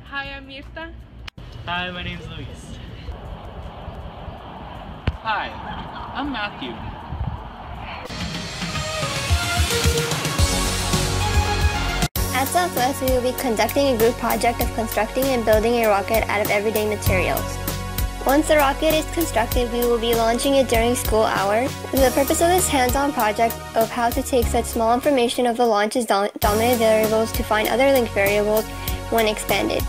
Hi, I'm Mirta. Hi, my name's Luis. Hi, I'm Matthew. At Southwest, we will be conducting a group project of constructing and building a rocket out of everyday materials. Once the rocket is constructed, we will be launching it during school hours. The purpose of this hands-on project of how to take such small information of the launch's dominant variables to find other linked variables when expanded.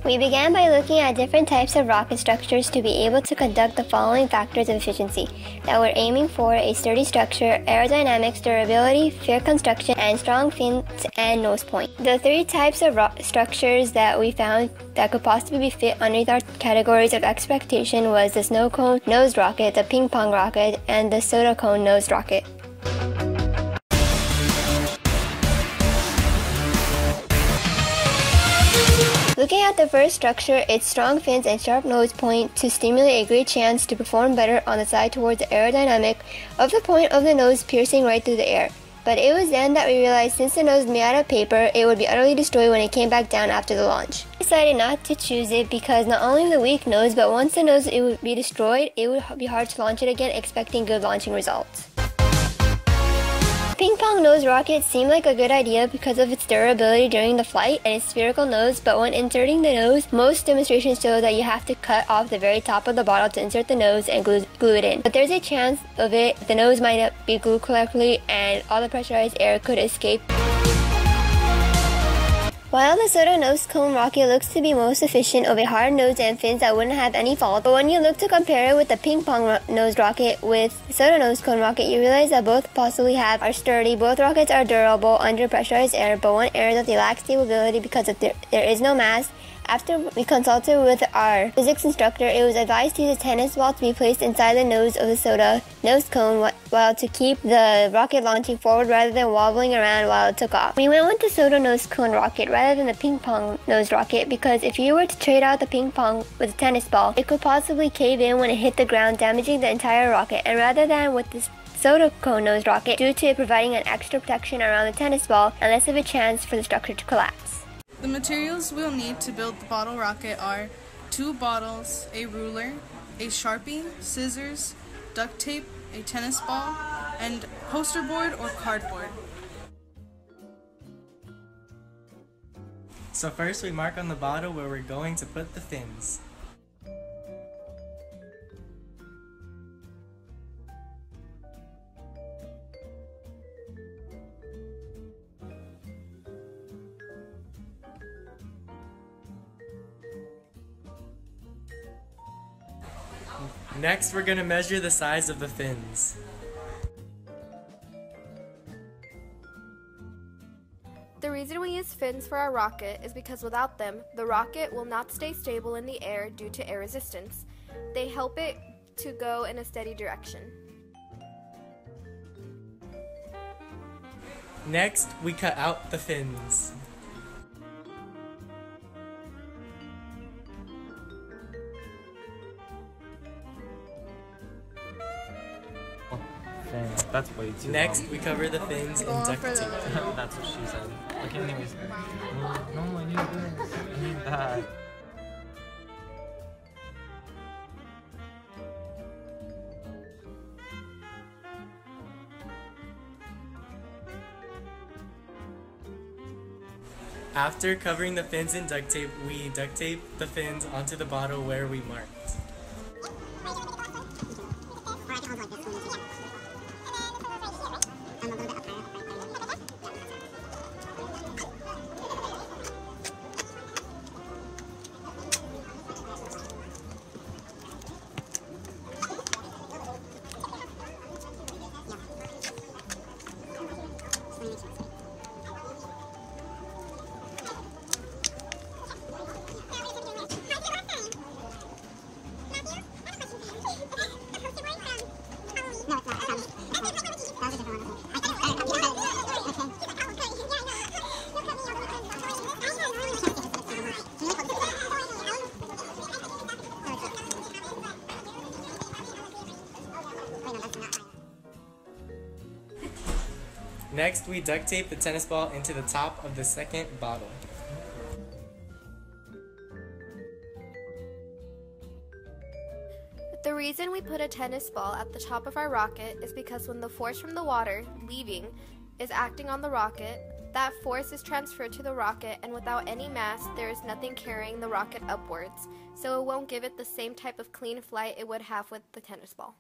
We began by looking at different types of rocket structures to be able to conduct the following factors of efficiency that we're aiming for: a sturdy structure, aerodynamics, durability, fair construction, and strong fins and nose point. The three types of structures that we found that could possibly fit underneath our categories of expectation was the snow cone nosed rocket, the ping pong rocket, and the soda cone nosed rocket. Looking at the first structure, its strong fins and sharp nose point to stimulate a great chance to perform better on the side towards the aerodynamic of the point of the nose piercing right through the air. But it was then that we realized since the nose is made out of paper, it would be utterly destroyed when it came back down after the launch. We decided not to choose it because not only the weak nose, but once the nose would be destroyed, it would be hard to launch it again, expecting good launching results. Ping pong nose rocket seemed like a good idea because of its durability during the flight and its spherical nose, but when inserting the nose, most demonstrations show that you have to cut off the very top of the bottle to insert the nose and glue it in. But there's a chance of the nose might not be glued correctly and all the pressurized air could escape. While the soda nose cone rocket looks to be most efficient of a hard nose and fins that wouldn't have any fault, but when you look to compare it with the ping pong nose rocket with the soda nose cone rocket, you realize that both possibly are sturdy. Both rockets are durable under pressurized air, but one error that they lack stability because there is no mass. After we consulted with our physics instructor, it was advised to use a tennis ball to be placed inside the nose of the soda nose cone while to keep the rocket launching forward rather than wobbling around while it took off. We went with the soda nose cone rocket rather than the ping pong nose rocket because if you were to trade out the ping pong with a tennis ball, it could possibly cave in when it hit the ground, damaging the entire rocket. And rather than with this soda cone nose rocket, due to it providing an extra protection around the tennis ball and less of a chance for the structure to collapse. The materials we'll need to build the bottle rocket are 2 bottles, a ruler, a Sharpie, scissors, duct tape, a tennis ball, and poster board or cardboard. So first we mark on the bottle where we're going to put the fins. Next, we're going to measure the size of the fins. The reason we use fins for our rocket is because without them, the rocket will not stay stable in the air due to air resistance. They help it to go in a steady direction. Next, we cut out the fins. That's way too Next, long. we cover the fins in duct tape. That's what she said. Okay, anyways. No, I need this. I need that. After covering the fins in duct tape, we duct tape the fins onto the bottle where we marked. Next, we duct tape the tennis ball into the top of the second bottle. The reason we put a tennis ball at the top of our rocket is because when the force from the water leaving is acting on the rocket, that force is transferred to the rocket, and without any mass, there is nothing carrying the rocket upwards, so it won't give it the same type of clean flight it would have with the tennis ball.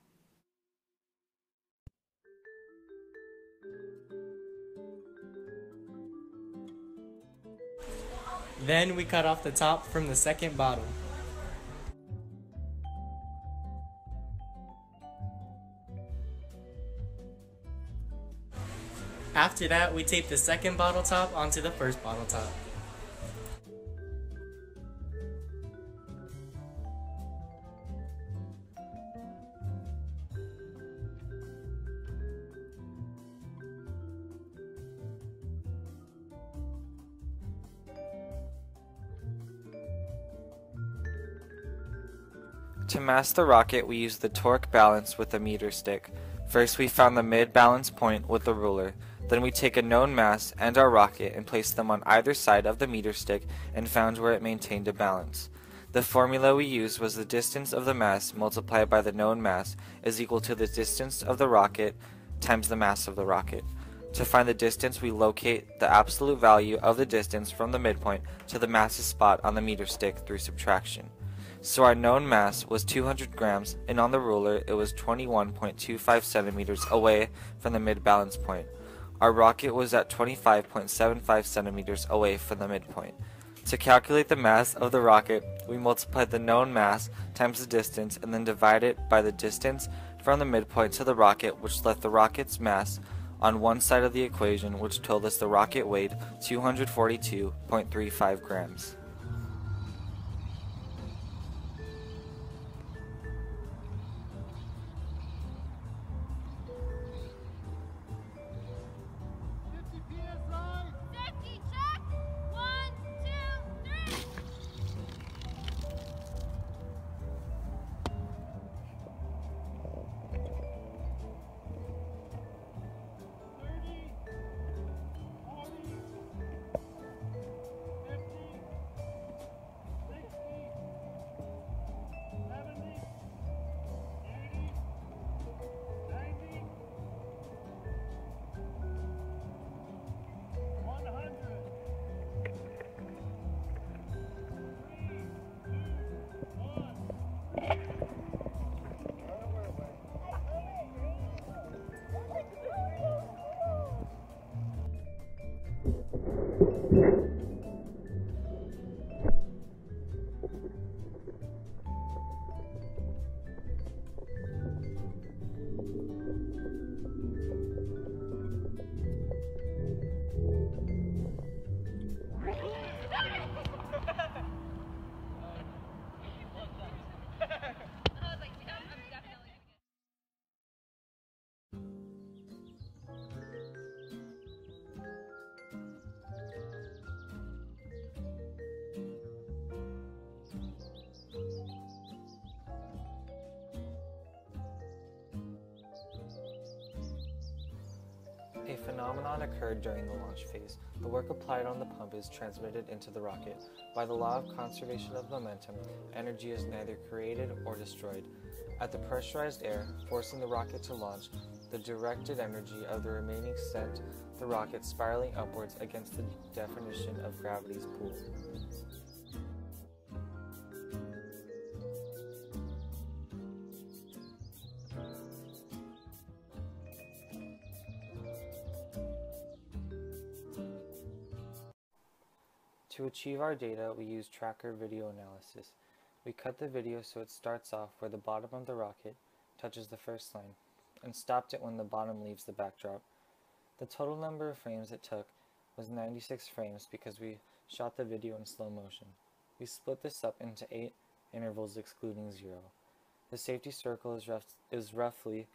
Then we cut off the top from the second bottle. After that, we tape the second bottle top onto the first bottle top. To mass the rocket, we use the torque balance with a meter stick. First, we found the mid-balance point with the ruler. Then we take a known mass and our rocket and place them on either side of the meter stick and found where it maintained a balance. The formula we used was the distance of the mass multiplied by the known mass is equal to the distance of the rocket times the mass of the rocket. To find the distance, we locate the absolute value of the distance from the midpoint to the mass's spot on the meter stick through subtraction. So our known mass was 200 grams, and on the ruler it was 21.25 centimeters away from the mid-balance point. Our rocket was at 25.75 centimeters away from the midpoint. To calculate the mass of the rocket, we multiplied the known mass times the distance and then divide it by the distance from the midpoint to the rocket, which left the rocket's mass on one side of the equation, which told us the rocket weighed 242.35 grams. A phenomenon occurred during the launch phase. The work applied on the pump is transmitted into the rocket. By the law of conservation of momentum, energy is neither created or destroyed. At the pressurized air, forcing the rocket to launch, the directed energy of the remaining sent the rocket spiraling upwards against the definition of gravity's pull. To achieve our data, we use tracker video analysis. We cut the video so it starts off where the bottom of the rocket touches the first line, and stopped it when the bottom leaves the backdrop. The total number of frames it took was 96 frames because we shot the video in slow motion. We split this up into 8 intervals excluding 0. The safety circle is roughly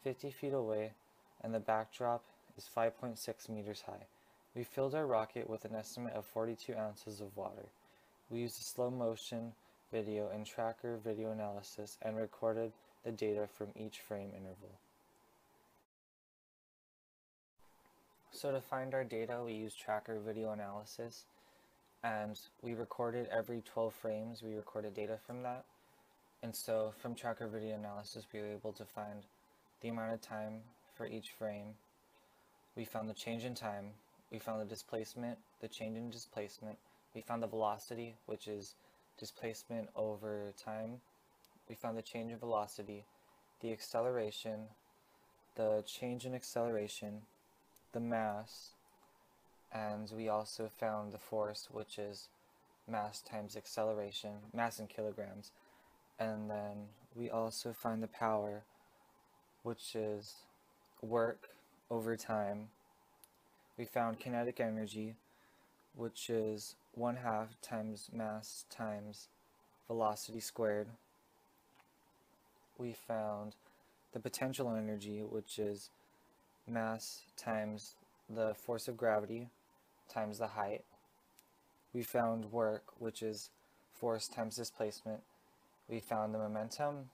50 feet away, and the backdrop is 5.6 meters high. We filled our rocket with an estimate of 42 ounces of water. We used a slow motion video and tracker video analysis and recorded the data from each frame interval. So to find our data, we use tracker video analysis, and we recorded every 12 frames, we recorded data from that. And so from tracker video analysis, we were able to find the amount of time for each frame. We found the change in time, we found the displacement, the change in displacement, we found the velocity, which is displacement over time. We found the change in velocity, the acceleration, the change in acceleration, the mass, and we also found the force, which is mass times acceleration, mass in kilograms. And then we also find the power, which is work over time. We found kinetic energy, which is 1/2 times mass times velocity squared. We found the potential energy, which is mass times the force of gravity times the height. We found work, which is force times displacement. We found the momentum,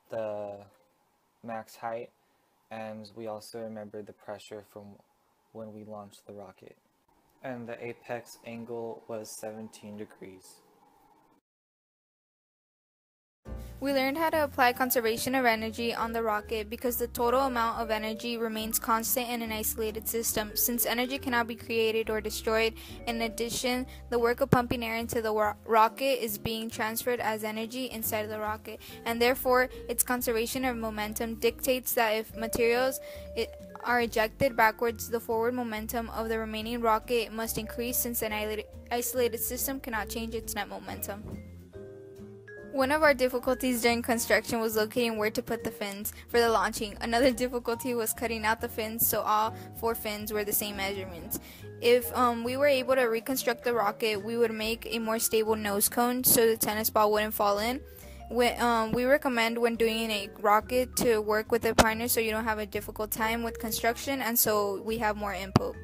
the max height, and we also remembered the pressure from when we launched the rocket. And the apex angle was 17 degrees. We learned how to apply conservation of energy on the rocket because the total amount of energy remains constant in an isolated system, since energy cannot be created or destroyed. In addition, the work of pumping air into the rocket is being transferred as energy inside of the rocket, and therefore its conservation of momentum dictates that if materials are ejected backwards, the forward momentum of the remaining rocket must increase, since an isolated system cannot change its net momentum. One of our difficulties during construction was locating where to put the fins for the launching. Another difficulty was cutting out the fins so all 4 fins were the same measurements. If we were able to reconstruct the rocket, we would make a more stable nose cone so the tennis ball wouldn't fall in. We recommend when doing a rocket to work with a partner so you don't have a difficult time with construction and so we have more input.